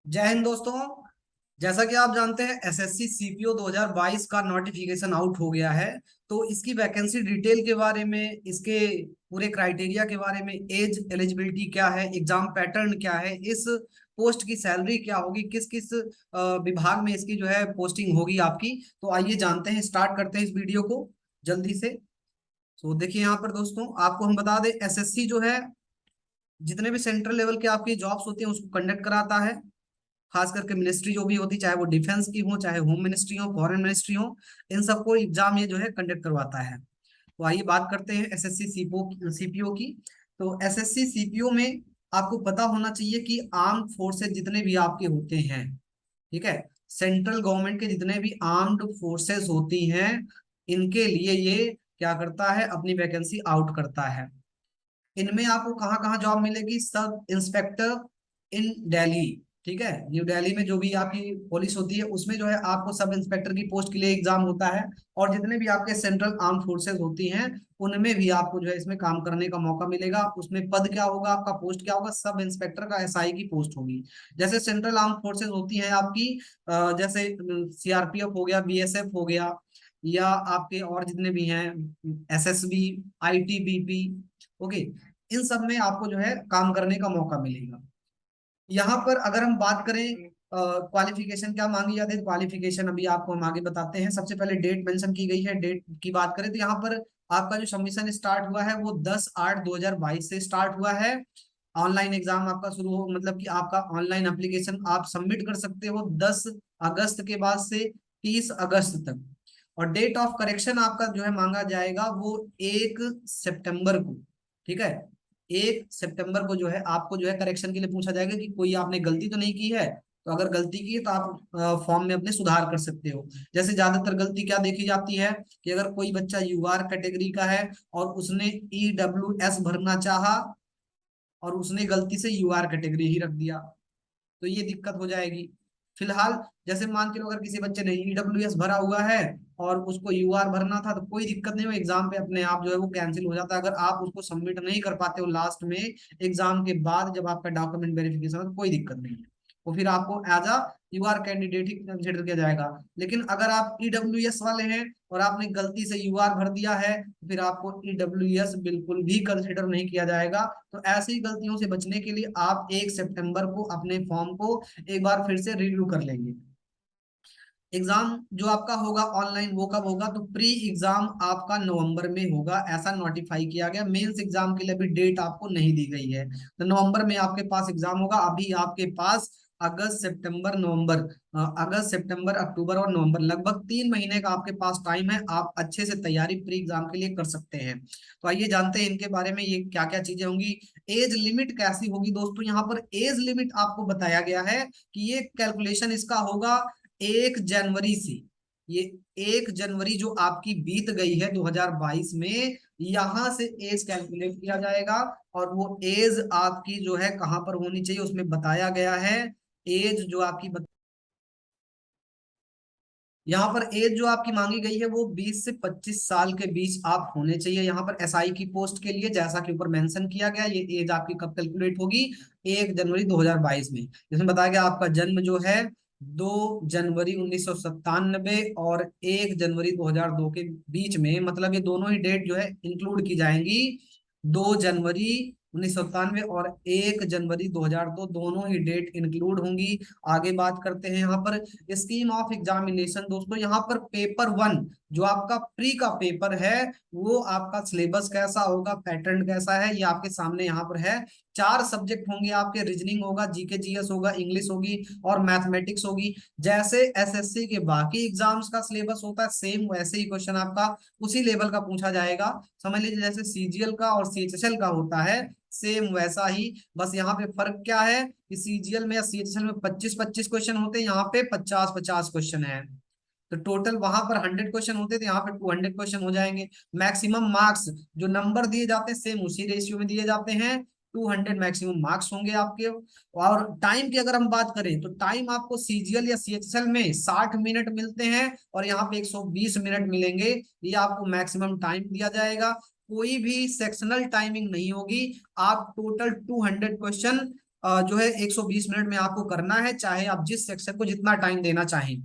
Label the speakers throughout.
Speaker 1: जय हिंद दोस्तों। जैसा कि आप जानते हैं एसएससी सीपीओ 2022 का नोटिफिकेशन आउट हो गया है। तो इसकी वैकेंसी डिटेल के बारे में, इसके पूरे क्राइटेरिया के बारे में, एज एलिजिबिलिटी क्या है, एग्जाम पैटर्न क्या है, इस पोस्ट की सैलरी क्या होगी, किस किस विभाग में इसकी जो है पोस्टिंग होगी आपकी, तो आइए जानते हैं, स्टार्ट करते हैं इस वीडियो को जल्दी से। तो देखिए यहाँ पर दोस्तों, आपको हम बता दें एसएससी जो है जितने भी सेंट्रल लेवल के आपकी जॉब्स होती हैं उसको कंडक्ट कराता है। खास करके मिनिस्ट्री जो भी होती, चाहे वो डिफेंस की हो, चाहे होम मिनिस्ट्री हो, फॉरेन मिनिस्ट्री हो, इन सबको एग्जाम ये जो है कंडक्ट करवाता है। तो आइए बात करते हैं एसएससी सीपीओ की। तो एसएससी सीपीओ में आपको पता होना चाहिए कि आर्म्ड फोर्सेज जितने भी आपके होते हैं, ठीक है, सेंट्रल गवर्नमेंट के जितने भी आर्म्ड फोर्सेस होती हैं, इनके लिए ये क्या करता है, अपनी वैकेंसी आउट करता है। इनमें आपको कहाँ कहाँ जॉब मिलेगी, सब इंस्पेक्टर इन दिल्ली, ठीक है, न्यू दिल्ली में जो भी आपकी पुलिस होती है उसमें जो है आपको सब इंस्पेक्टर की पोस्ट के लिए एग्जाम होता है। और जितने भी आपके सेंट्रल आर्म फोर्सेस होती हैं उनमें भी आपको जो है इसमें काम करने का मौका मिलेगा। उसमें पद क्या होगा, आपका पोस्ट क्या होगा, सब इंस्पेक्टर का एसआई की पोस्ट होगी। जैसे सेंट्रल आर्म फोर्सेस होती हैं आपकी, जैसे सीआरपीएफ हो गया, बीएसएफ हो गया, या आपके और जितने भी हैं, एसएसबी, आईटीबीपी, ओके, इन सब में आपको जो है काम करने का मौका मिलेगा। यहाँ पर अगर हम बात करें क्वालिफिकेशन क्या मांगी जाती है, क्वालिफिकेशन अभी आपको हम आगे बताते हैं। सबसे पहले डेट मेंशन की गई है। डेट की बात करें तो यहाँ पर आपका जो सबमिशन स्टार्ट हुआ है वो 10/8/2022 से स्टार्ट हुआ है। ऑनलाइन एग्जाम आपका शुरू हो, मतलब कि आपका ऑनलाइन एप्लीकेशन आप सबमिट कर सकते हो 10 अगस्त के बाद से 30 अगस्त तक। और डेट ऑफ करेक्शन आपका जो है मांगा जाएगा वो 1 सितंबर को, ठीक है। 1 सितंबर को जो है आपको जो है करेक्शन के लिए पूछा जाएगा कि कोई आपने गलती तो नहीं की है। तो अगर गलती की है तो आप फॉर्म में अपने सुधार कर सकते हो। जैसे ज्यादातर गलती क्या देखी जाती है कि अगर कोई बच्चा यूआर कैटेगरी का है और उसने ईडब्ल्यूएस भरना चाहा और उसने गलती से यूआर कैटेगरी ही रख दिया, तो ये दिक्कत हो जाएगी। फिलहाल जैसे मान के लो अगर किसी बच्चे ने ईडब्ल्यूएस भरा हुआ है और उसको यूआर भरना था तो कोई दिक्कत नहीं, वो एग्जाम पे अपने आप जो है वो कैंसिल हो जाता है। अगर आप उसको सबमिट नहीं कर पाते हो लास्ट में एग्जाम के बाद जब आपका डॉक्यूमेंट वेरिफिकेशन हो तो कोई दिक्कत नहीं है, वो फिर आपको एज अ यूआर कैंडिडेट ही कंसिडर किया जाएगा। लेकिन अगर आप ईडब्ल्यूएस वाले हैं और आपने गलती से यूआर भर दिया है तो फिर आपको ईडब्ल्यूएस बिल्कुल भी कंसिडर नहीं किया जाएगा। तो ऐसी गलतियों से बचने के लिए आप 1 सितंबर को अपने फॉर्म को एक बार फिर से रिव्यू कर लेंगे। एग्जाम जो आपका होगा ऑनलाइन वो कब होगा, तो प्री एग्जाम आपका नवंबर में होगा, ऐसा नोटिफाई किया गया। मेंस एग्जाम के लिए अभी डेट आपको नहीं दी गई है, तो नवंबर में आपके पास एग्जाम होगा। अभी आपके पास अगस्त सितंबर नवंबर, अगस्त सितंबर अक्टूबर और नवंबर, लगभग 3 महीने का आपके पास टाइम है। आप अच्छे से तैयारी प्री एग्जाम के लिए कर सकते हैं। तो आइए जानते हैं इनके बारे में, ये क्या क्या चीजें होंगी। एज लिमिट कैसी होगी दोस्तों, यहाँ पर एज लिमिट आपको बताया गया है कि ये कैलकुलेशन इसका होगा 1 जनवरी से। ये 1 जनवरी जो आपकी बीत गई है 2022 में, यहां से एज कैलकुलेट किया जाएगा। और वो एज आपकी जो है कहां पर होनी चाहिए उसमें बताया गया है। एज जो आपकी यहाँ पर एज जो आपकी मांगी गई है वो 20 से 25 साल के बीच आप होने चाहिए यहाँ पर एसआई की पोस्ट के लिए। जैसा कि ऊपर मेंशन किया गया, ये एज आपकी कब कैलकुलेट होगी, 1 जनवरी 2022 में, जिसमें बताया गया आपका जन्म जो है 2 जनवरी 1997 और 1 जनवरी 2002 के बीच में, मतलब ये दोनों ही डेट जो है इंक्लूड की जाएंगी। 2 जनवरी 1997 और 1 जनवरी 2002 दोनों ही डेट इंक्लूड होंगी। आगे बात करते हैं यहाँ पर स्कीम ऑफ एग्जामिनेशन। दोस्तों यहाँ पर पेपर 1 जो आपका प्री का पेपर है, वो आपका सिलेबस कैसा होगा, पैटर्न कैसा है, ये आपके सामने यहाँ पर है। 4 सब्जेक्ट होंगे आपके, रीजनिंग होगा, जीके जीएस होगा, इंग्लिश होगी और मैथमेटिक्स होगी। जैसे एसएससी के बाकी एग्जाम्स का सिलेबस होता है सेम वैसे ही क्वेश्चन आपका उसी लेवल का पूछा जाएगा। समझ लीजिए जैसे सीजीएल का और सीएचएसएल का होता है, सेम वैसा ही। बस यहाँ पे फर्क क्या है कि सीजीएल में या सीएचएसएल में 25-25 क्वेश्चन होते हैं, यहाँ पे 50-50 क्वेश्चन है। तो टोटल वहां पर 100 क्वेश्चन होते थे, यहाँ पे 200 क्वेश्चन हो जाएंगे। मैक्सिमम मार्क्स जो नंबर दिए जाते हैं सेम उसी रेशियो में दिए जाते हैं, 200 मैक्सिमम मार्क्स होंगे आपके। और टाइम की अगर हम बात करें तो टाइम आपको सीजीएल या सीएचएल में 60 मिनट मिलते हैं और यहाँ पे 120 मिनट मिलेंगे। ये आपको मैक्सिमम टाइम दिया जाएगा, कोई भी सेक्शनल टाइमिंग नहीं होगी। आप टोटल 200 क्वेश्चन जो है 120 मिनट में आपको करना है, चाहे आप जिस सेक्शन को जितना टाइम देना चाहें।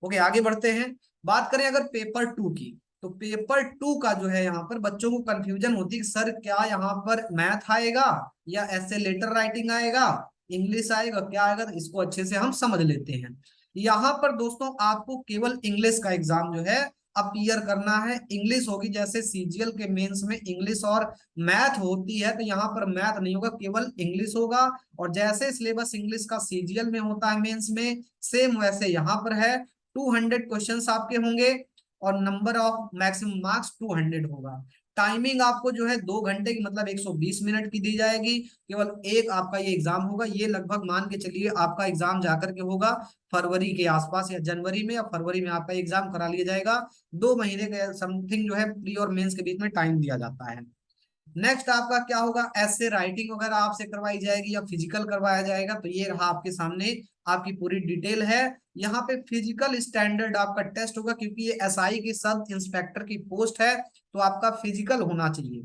Speaker 1: ओके, आगे बढ़ते हैं। बात करें अगर पेपर 2 की, तो पेपर 2 का जो है यहाँ पर बच्चों को कंफ्यूजन होती है कि सर क्या यहाँ पर मैथ आएगा या ऐसे लेटर राइटिंग आएगा, इंग्लिश आएगा, क्या आएगा, तो इसको अच्छे से हम समझ लेते हैं। यहाँ पर दोस्तों आपको केवल इंग्लिश का एग्जाम जो है अपीयर करना है। इंग्लिश होगी, जैसे सीजीएल के मेंस में इंग्लिश और मैथ होती है, तो यहाँ पर मैथ नहीं होगा, केवल इंग्लिश होगा। और जैसे सिलेबस इंग्लिश का सीजीएल में होता है मेंस में, सेम वैसे यहाँ पर है। 200 क्वेश्चंस आपके होंगे और नंबर ऑफ मैक्सिमम मार्क्स 200 होगा। टाइमिंग आपको जो है 2 घंटे की, मतलब 120 मिनट की दी जाएगी। केवल एक आपका ये एग्जाम होगा। ये लगभग मान के चलिए आपका एग्जाम जाकर के होगा फरवरी के आसपास, या जनवरी में या फरवरी में आपका एग्जाम करा लिया जाएगा। 2 महीने के समथिंग जो है प्री और मेंस के बीच में टाइम दिया जाता है। नेक्स्ट आपका क्या होगा, ऐसे राइटिंग वगैरह आपसे करवाई जाएगी या फिजिकल करवाया जाएगा। तो ये रहा आपके सामने आपकी पूरी डिटेल है। यहाँ पे फिजिकल स्टैंडर्ड आपका टेस्ट होगा, क्योंकि ये एसआई की सब इंस्पेक्टर की पोस्ट है, तो आपका फिजिकल होना चाहिए।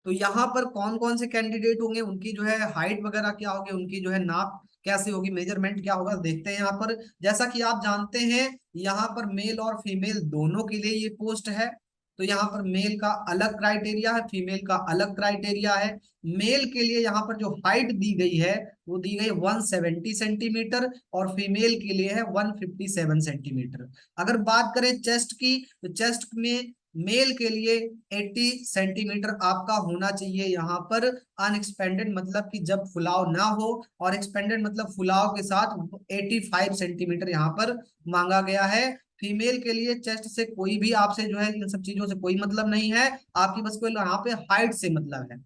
Speaker 1: तो यहाँ पर कौन कौन से कैंडिडेट होंगे, उनकी जो है हाइट वगैरह क्या होगी, उनकी जो है नाप कैसे होगी, मेजरमेंट क्या होगा, देखते हैं यहाँ पर। जैसा कि आप जानते हैं यहाँ पर मेल और फीमेल दोनों के लिए ये पोस्ट है। तो यहाँ पर मेल का अलग क्राइटेरिया है, फीमेल का अलग क्राइटेरिया है। मेल के लिए यहाँ पर जो हाइट दी गई है वो दी गई 170 सेंटीमीटर और फीमेल के लिए है 157 सेंटीमीटर। अगर बात करें चेस्ट की, तो चेस्ट में मेल के लिए 80 सेंटीमीटर आपका होना चाहिए यहाँ पर। अनएक्सपेंडेड मतलब कि जब फुलाव ना हो, और एक्सपेंडेड मतलब फुलाव के साथ 85 सेंटीमीटर यहाँ पर मांगा गया है। फीमेल के लिए चेस्ट से कोई भी आपसे जो है इन सब चीजों से कोई मतलब नहीं है, आपकी बस कोई यहाँ पे हाइट से मतलब है।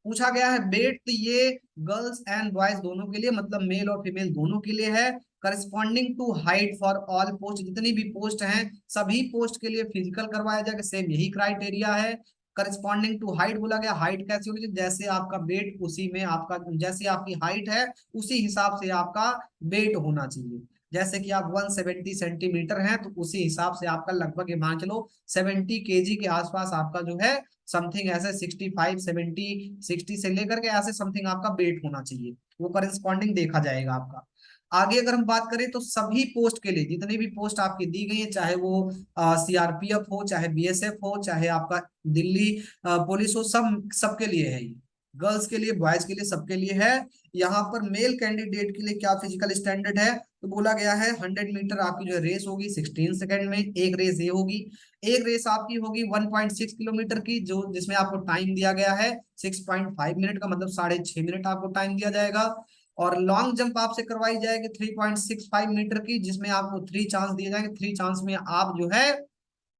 Speaker 1: पूछा गया है वेट, तो ये गर्ल्स एंड बॉयज दोनों के लिए, मतलब मेल और फीमेल दोनों के लिए है। Corresponding to height for all post, जितनी भी पोस्ट हैं सभी पोस्ट के लिए फिजिकल करवाया जाएगा, सेम यही क्राइटेरिया है। करस्पॉन्डिंग टू हाइट बोला गया, हाइट कैसी होगी, जैसे आपका वेट उसी में आपका, जैसे आपकी हाइट है उसी हिसाब से आपका वेट होना चाहिए। जैसे कि आप 170 सेंटीमीटर हैं, तो उसी हिसाब से आपका लगभग ये मान चलो 70 केजी के आसपास आपका जो है समथिंग ऐसे 65 70 60 से लेकर के ऐसे समथिंग आपका वेट होना चाहिए, वो करस्पॉन्डिंग देखा जाएगा आपका। आगे अगर हम बात करें तो सभी पोस्ट के लिए, जितनी भी पोस्ट आपकी दी गई है, चाहे वो सीआरपीएफ हो, चाहे बीएसएफ हो, चाहे आपका दिल्ली पुलिस हो, सब सबके लिए है ये। गर्ल्स के लिए, बॉयज के लिए, सबके लिए है। यहाँ पर मेल कैंडिडेट के लिए क्या फिजिकल स्टैंडर्ड है, तो बोला गया है 100 मीटर आपकी जो है रेस होगी 16 सेकंड में, एक रेस ये होगी। एक रेस आपकी होगी 1.6 किलोमीटर की, जो जिसमें आपको टाइम दिया गया है 6.5 मिनट का, मतलब 6.5 मिनट आपको टाइम दिया जाएगा। और लॉन्ग जंप आपसे करवाई जाएगी 3.65 मीटर की, जिसमें आपको 3 चांस दिए जाएंगे। 3 चांस में आप जो है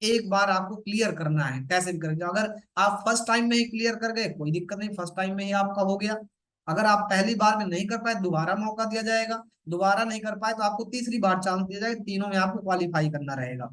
Speaker 1: एक बार आपको क्लियर करना है, कैसे भी करके। अगर आप फर्स्ट टाइम में ही क्लियर कर गए कोई दिक्कत नहीं, फर्स्ट टाइम में ही आपका हो गया। अगर आप पहली बार में नहीं कर पाए दोबारा मौका दिया जाएगा, दोबारा नहीं कर पाए तो आपको तीसरी बार चांस दिया जाएगा, तीनों में आपको क्वालिफाई करना रहेगा।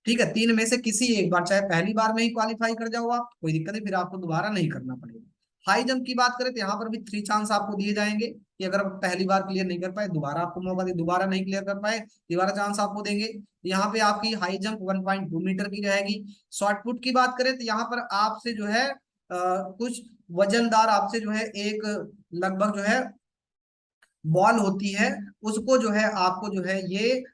Speaker 1: ठीक है, 3 में से किसी एक बार, चाहे पहली बार में ही क्वालिफाई कर जाओ आप, कोई दिक्कत नहीं, फिर आपको दोबारा नहीं करना पड़ेगा। हाई जंप की बात करें तो यहाँ पर भी 3 चांस आपको दिए जाएंगे, कि अगर आप पहली बार क्लियर नहीं कर पाए दोबारा आपको मौका दे, दोबारा नहीं क्लियर कर पाए दोबारा चांस आपको देंगे। यहाँ पे आपकी हाई जंप 1.2 मीटर की रहेगी। शॉर्ट पुट की बात करें तो यहाँ पर आपसे जो है कुछ वजनदार आपसे जो है एक लगभग जो है बॉल होती है, उसको जो है आपको जो है ये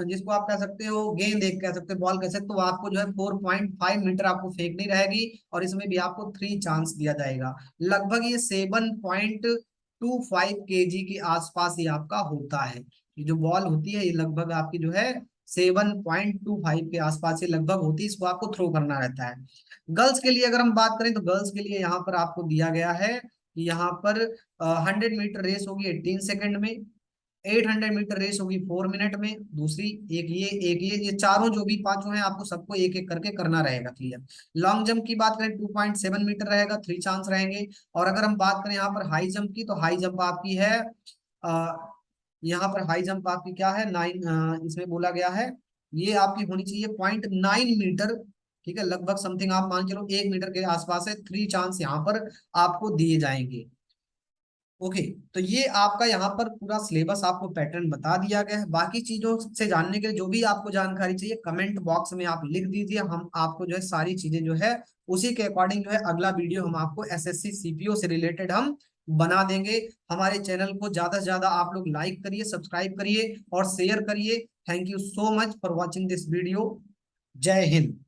Speaker 1: जिसको आप कह सकते हो गेंद एक कह सकते हो, बॉल कह सकते हो, तो आपको जो है 4.5 मीटर आपको फेंकनी रहेगी, और इसमें भी आपको 3 चांस दिया जाएगा। लगभग ये 7.25 केजी के आसपास ही आपका होता है। ये जो बॉल होती है ये लगभग आपकी जो है 7.25 के आसपास ही लगभग होती है, इसको आपको थ्रो करना रहता है। गर्ल्स के लिए अगर हम बात करें तो गर्ल्स के लिए यहाँ पर आपको दिया गया है कि यहाँ पर 100 मीटर रेस होगी 18 सेकंड में, 800 मीटर रेस होगी 4 मिनट में, दूसरी एक ये चारों जो भी पांचों हैं आपको सबको एक एक करके करना रहेगा क्लियर। लॉन्ग जंप की बात करें 2.7 मीटर रहेगा, 3 चांस रहेंगे। और अगर हम बात करें यहाँ पर हाई जंप की, तो हाई जंप आपकी है यहाँ पर हाई जंप आपकी क्या है 9, इसमें बोला गया है ये आपकी होनी चाहिए 0.9 मीटर। ठीक है, लगभग समथिंग आप मान चलो 1 मीटर के आसपास है। 3 चांस यहाँ पर आपको दिए जाएंगे। ओके, तो ये आपका यहाँ पर पूरा सिलेबस आपको पैटर्न बता दिया गया है। बाकी चीजों से जानने के लिए जो भी आपको जानकारी चाहिए कमेंट बॉक्स में आप लिख दीजिए, हम आपको जो है सारी चीजें जो है उसी के अकॉर्डिंग जो है अगला वीडियो हम आपको एसएससी सीपीओ से रिलेटेड हम बना देंगे। हमारे चैनल को ज्यादा से ज्यादा आप लोग लाइक करिए, सब्सक्राइब करिए और शेयर करिए। Thank you so much for watching this video. जय हिंद।